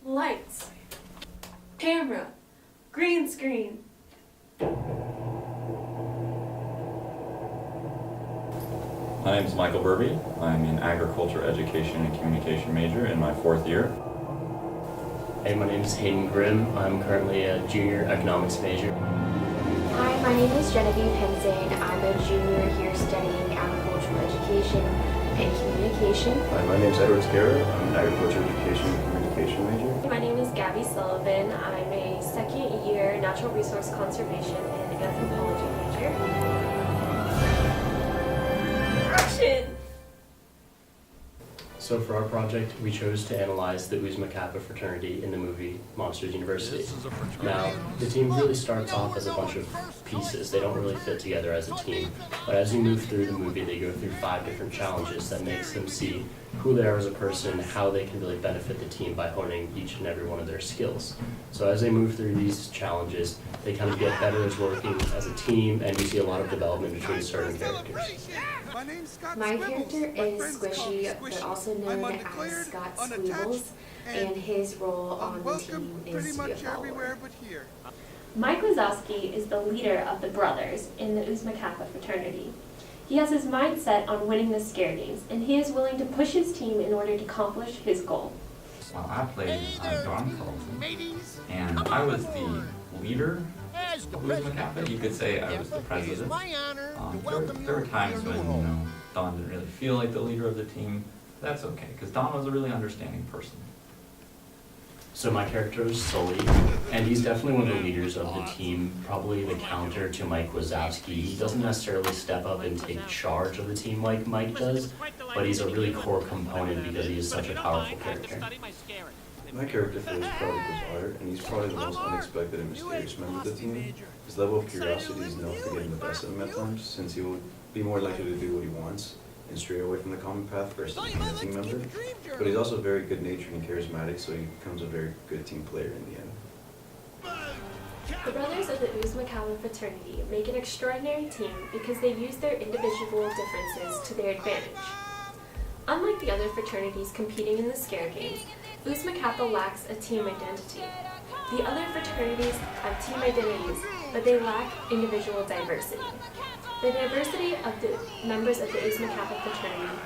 Lights, camera, green screen. My name is Michael Burby. I'm an agriculture education and communication major in my 4th year. Hey, my name is Hayden Grimm. I'm currently a junior economics major. Hi, my name is Genevieve Henson. I'm a junior here studying agricultural education and communication. Hi, my name is Edward Scarra. I'm an agriculture education and communication major. My name is Gabby Sullivan. I'm a 2nd year natural resource conservation and anthropology major. Action! So for our project, we chose to analyze the Uzma Kappa fraternity in the movie Monsters University. Now, the team really starts off as a bunch of pieces. They don't really fit together as a team. But as you move through the movie, they go through 5 different challenges that makes them see who they are as a person, how they can really benefit the team by honing each and every one of their skills. So as they move through these challenges, they kind of get better as working as a team, and we see a lot a development between certain characters. My character is Squishy, but also known as Scott Squeebles, and his role on the team is to be a follower. Mike Wazowski is the leader of the brothers in the Uzma Kappa fraternity. He has his mind set on winning the scare games, and he is willing to push his team in order to accomplish his goal. Well, I played Don Carlton, and I was the leader of Uzma Kappa. You could say I was the president. There were times when Don didn't really feel like the leader of the team. That's okay, because Don was a really understanding person. So my character is Sully, and he's definitely one of the leaders of the team, probably the counter to Mike Wazowski. He doesn't necessarily step up and take charge of the team like Mike does, but he's a really core component because he is such a powerful character. My character feels probably bizarre, and he's probably the most unexpected and mysterious member of the team. His level of curiosity is known for getting the best of him at times, since he will be more likely to do what he wants and stray away from the common path versus being a team member. But he's also very good-natured and charismatic, so he becomes a very good team player in the end. The brothers of the Uzma Kappa fraternity make an extraordinary team because they use their individual differences to their advantage. Unlike the other fraternities competing in the scare games, Uzma Kappa lacks a team identity. The other fraternities have team identities, but they lack individual diversity. The diversity of the members of the Uzma Kappa fraternity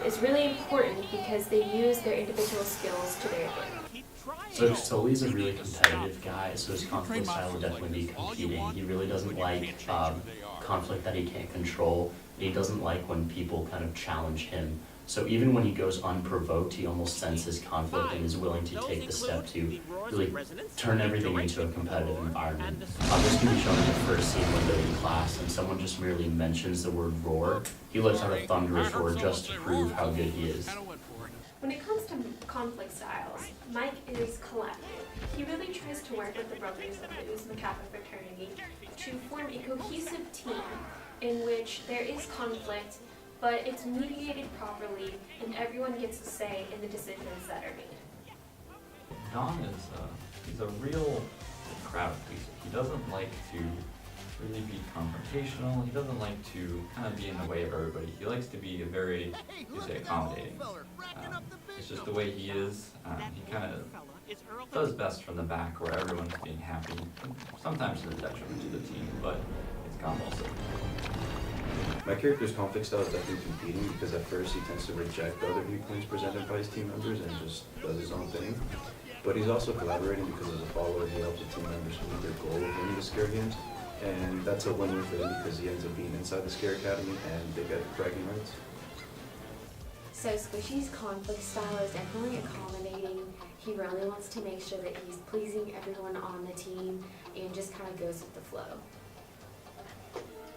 is really important because they use their individual skills to their advantage. So Sully's a really competitive guy, so his conflict style would definitely be competing. He really doesn't like conflict that he can't control. He doesn't like when people kind of challenge him. So even when he goes unprovoked, he almost senses conflict and is willing to take the step to really turn everything into a competitive environment. This can be shown in the first scene when they're in class and someone just merely mentions the word roar. He lets out a thunderous roar just to prove how good he is. When it comes to conflict styles, Mike is collaborative. He really tries to work with the brothers of the Uzma Kappa fraternity to form a cohesive team in which there is conflict, but it's mediated properly and everyone gets a say in the decisions that are made. Don is he's a real crowd pleaser. He doesn't like to really be confrontational. He doesn't like to kind of be in the way of everybody. He likes to be very, you say, accommodating. It's just the way he is. He kind of does best from the back where everyone's being happy. Sometimes to the detriment to the team, but it's gone also. My character's conflict style is definitely competing because at first he tends to reject the other viewpoints presented by his team members and just does his own thing. But he's also collaborating because as a follower he helps the team members meet their goal of winning the scare games. And that's a win-win for him because he ends up being inside the Scare Academy and they get bragging rights. So Squishy's conflict style is definitely accommodating. He really wants to make sure that he's pleasing everyone on the team and just kind of goes with the flow.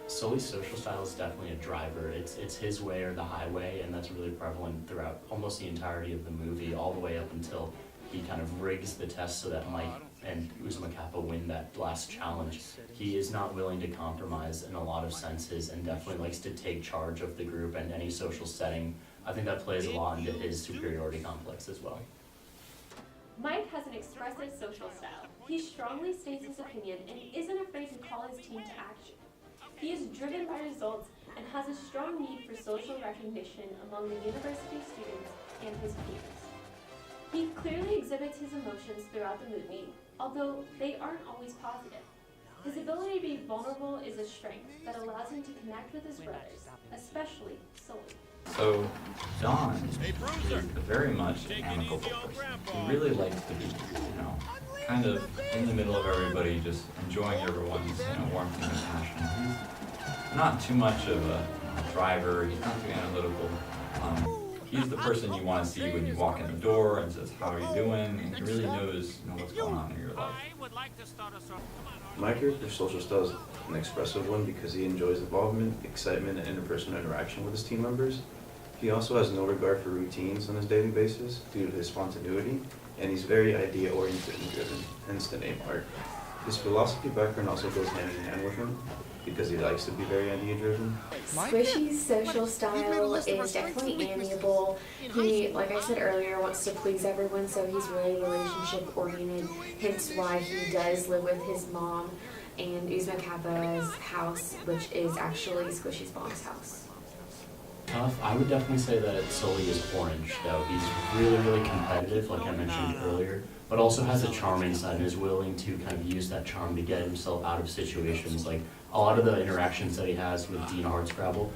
Sully's social style is definitely a driver. It's his way or the highway, and that's really prevalent throughout almost the entirety of the movie, all the way up until he kind of rigs the test so that Mike and Uzma Kappa win that last challenge. He is not willing to compromise in a lot of senses and definitely likes to take charge of the group and any social setting. I think that plays a lot into his superiority complex as well. Mike has an expressive social style. He strongly states his opinion and isn't afraid to call his team to action. He is driven by results and has a strong need for social recognition among the university students and his peers. He clearly exhibits his emotions throughout the movie, although they aren't always positive. His ability to be vulnerable is a strength that allows him to connect with his brothers, especially Sully. So, Don is very much an amicable person. He really likes to be, kind of in the middle of everybody, just enjoying everyone's, warmth and compassion. He's not too much of a driver, he's not too analytical. He's the person you want to see when you walk in the door and says, "How are you doing?" And he really knows, what's going on in your life. My character's social style is an expressive one because he enjoys involvement, excitement, and interpersonal interaction with his team members. He also has no regard for routines on his daily basis due to his spontaneity, and he's very idea-oriented and driven, hence the name Art. His philosophy background also goes hand in hand with him because he likes to be very idea-driven. Squishy's social style is definitely amiable. He, like I said earlier, wants to please everyone, so he's really relationship-oriented, hence why he does live with his mom and Uzma Kappa's house, which is actually Squishy's mom's house. Tough. I would definitely say that Sully is orange, though. He's really, really competitive, like I mentioned earlier, but also has a charming side and is willing to kind of use that charm to get himself out of situations. Like, a lot of the interactions that he has with Dean Hardscrabble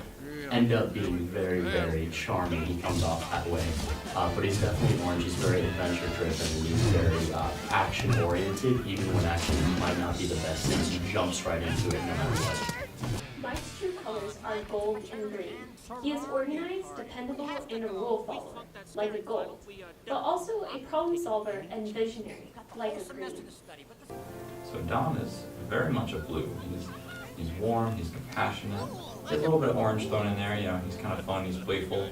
end up being very, very charming. He comes off that way. But he's definitely orange. He's very adventure-driven, and he's very action-oriented, even when action might not be the best, since he jumps right into it no matter what. Mike's true colors are gold and green. He is organized, dependable, and a rule follower, like a gold, but also a problem solver and visionary, like a green. So Don is very much a blue. He's warm, he's compassionate. There's a little bit of orange thrown in there, he's kind of fun, he's playful.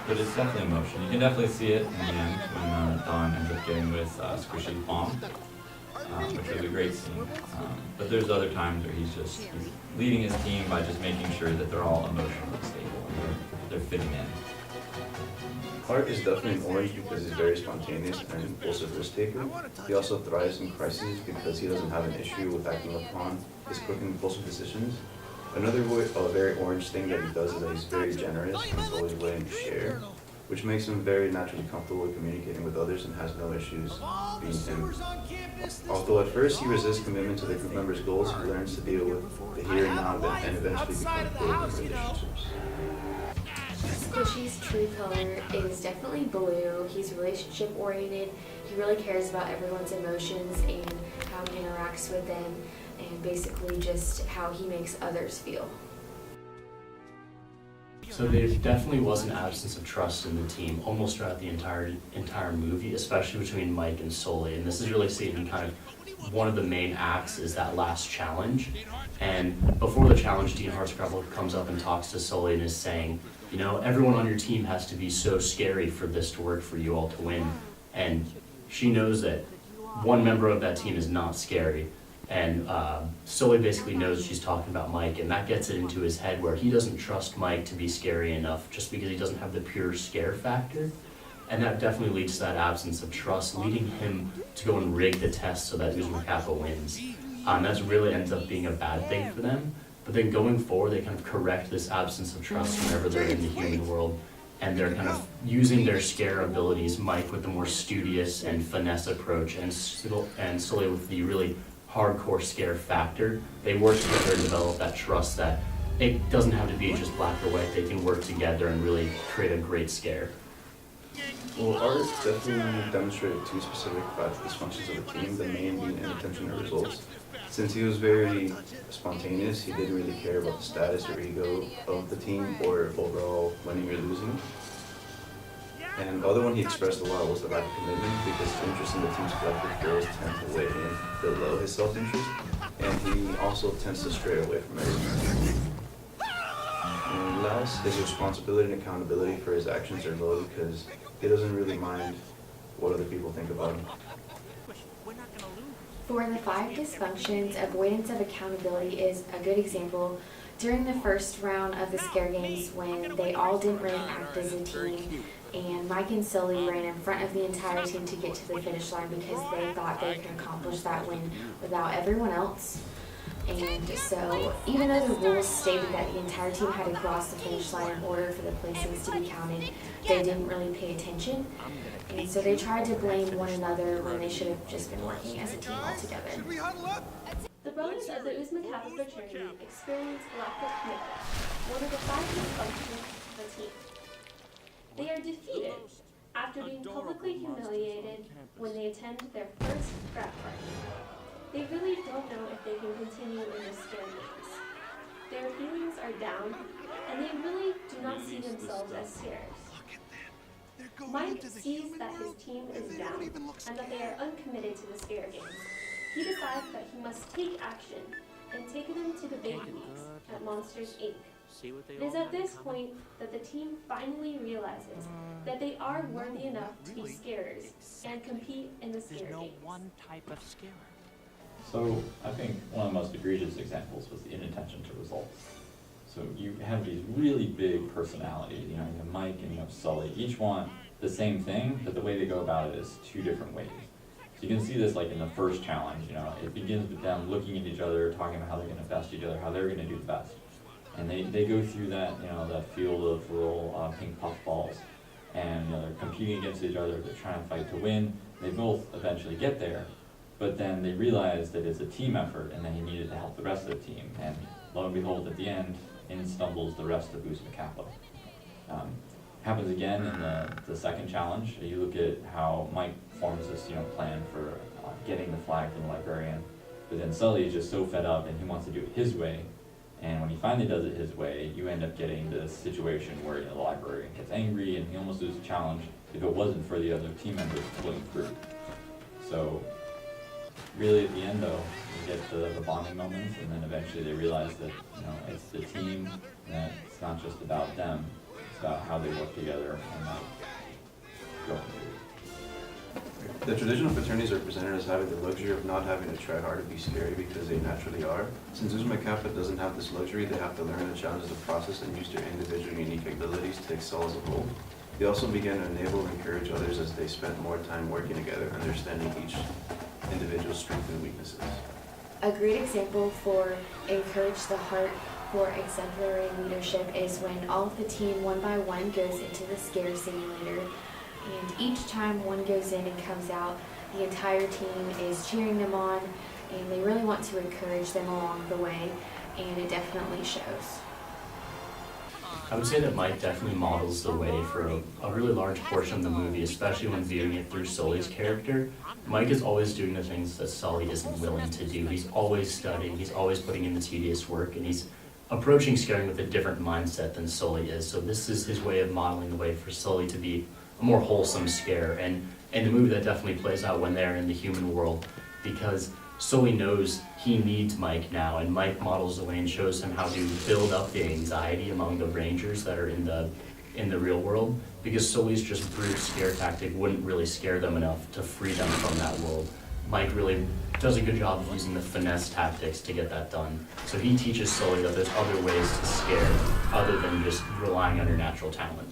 But it's definitely emotion. You can definitely see it in the end when Don ends up getting with Squishy's mom, which is a great scene. But there's other times where he's leading his team by just making sure that they're all emotionally stable and they're fitting in. Art is definitely an orange because he's very spontaneous and an impulsive risk taker. He also thrives in crises because he doesn't have an issue with acting upon his quick and impulsive decisions. Another very orange thing that he does is that he's very generous and he's always willing to share, which makes him very naturally comfortable with communicating with others and has no issues being him. Although at first he resists commitment to the group members' goals, he learns to deal with the here and now and eventually becomes building relationships. Squishy's true color is definitely blue. He's relationship oriented. He really cares about everyone's emotions and how he interacts with them, and basically just how he makes others feel. So there definitely was an absence of trust in the team almost throughout the entire movie, especially between Mike and Sully. And this is really seen in kind of one of the main acts is that last challenge. And before the challenge, Dean Hardscrabble comes up and talks to Sully and is saying, everyone on your team has to be so scary for this to work for you all to win. And she knows that one member of that team is not scary. And Sully basically knows she's talking about Mike, and that gets it into his head where he doesn't trust Mike to be scary enough just because he doesn't have the pure scare factor. And that definitely leads to that absence of trust, leading him to go and rig the test so that Uzma Kappa wins. That really ends up being a bad thing for them. But then going forward, they kind of correct this absence of trust whenever they're in the human world. And they're kind of using their scare abilities, Mike with the more studious and finesse approach, and Sully with the really hardcore scare factor. They work together to develop that trust that it doesn't have to be just black or white. They can work together and really create a great scare. Well, Art definitely demonstrated two specific dysfunctions of the team, the main being inattention to results. Since he was very spontaneous, he didn't really care about the status or ego of the team or overall winning or losing. And the other one he expressed a lot was the lack of commitment because his interest in the team's collective goals tend to weigh in below his self-interest, and he also tends to stray away from everything. And last, his responsibility and accountability for his actions are low because he doesn't really mind what other people think about him. For the 5 dysfunctions, avoidance of accountability is a good example. During the first round of the scare games, when they all didn't really act as a team, and Mike and Sully ran in front of the entire team to get to the finish line because they thought they could accomplish that win without everyone else. And so, even though the rules stated that the entire team had to cross the finish line in order for the placings to be counted, they didn't really pay attention. And so they tried to blame one another when they should have just been working as a team altogether. The brothers of the Uzma Kappa fraternity experienced lack of commitment, one of the 5 key functions of the team. They are defeated after being publicly humiliated when they attend their first frat party. They really don't know if they can continue in the scare games. Their feelings are down, and they really do not see themselves as scares. Mike sees that his team is down, and that they are uncommitted to the scare games. He decides that he must take action, and take them to the big leagues at Monsters, Inc. It is at this point that the team finally realizes that they are worthy enough to be scarers and compete in the scare games. So I think one of the most egregious examples was the inattention to results. So you have these really big personalities, you have Mike and you have Sully, each want the same thing, but the way they go about it is 2 different ways. So you can see this like in the first challenge, it begins with them looking at each other, talking about how they're gonna best each other, how they're gonna do the best. And they go through that, that field of little pink puff balls, and they're competing against each other, they're trying to fight to win. They both eventually get there, but then they realize that it's a team effort and that he needed to help the rest of the team. And lo and behold, at the end, in stumbles the rest of Uzma Kappa. Happens again in the second challenge. You look at how Mike forms this plan for getting the flag from the librarian, but then Sully is just so fed up and he wants to do it his way. And when he finally does it his way, you end up getting this situation where the librarian gets angry and he almost loses the challenge if it wasn't for the other team members pulling through. So really at the end though, you get the bonding moments, and then eventually they realize that it's the team, that it's not just about them, it's about how they work together and go through. The traditional fraternities are presented as having the luxury of not having to try hard to be scary because they naturally are. Since Uzma Kappa doesn't have this luxury, they have to learn the challenges of the process and use their individual unique abilities to excel as a whole. They also begin to enable and encourage others as they spend more time working together, understanding each individual's strengths and weaknesses. A great example for encourage the heart for exemplary leadership is when all of the team one by one goes into the scare simulator, and each time one goes in and comes out, the entire team is cheering them on, and they really want to encourage them along the way, and it definitely shows. I would say that Mike definitely models the way for a really large portion of the movie, especially when viewing it through Sully's character. Mike is always doing the things that Sully isn't willing to do. He's always studying, he's always putting in the tedious work, and he's approaching scaring with a different mindset than Sully is. So this is his way of modeling the way for Sully to be a more wholesome scare. And in the movie that definitely plays out when they're in the human world, because Sully knows he needs Mike now, and Mike models the way and shows him how to build up the anxiety among the Rangers that are in the real world, because Sully's just brute scare tactic wouldn't really scare them enough to free them from that world. Mike really does a good job of using the finesse tactics to get that done. So he teaches Sully that there's other ways to scare other than just relying on your natural talent.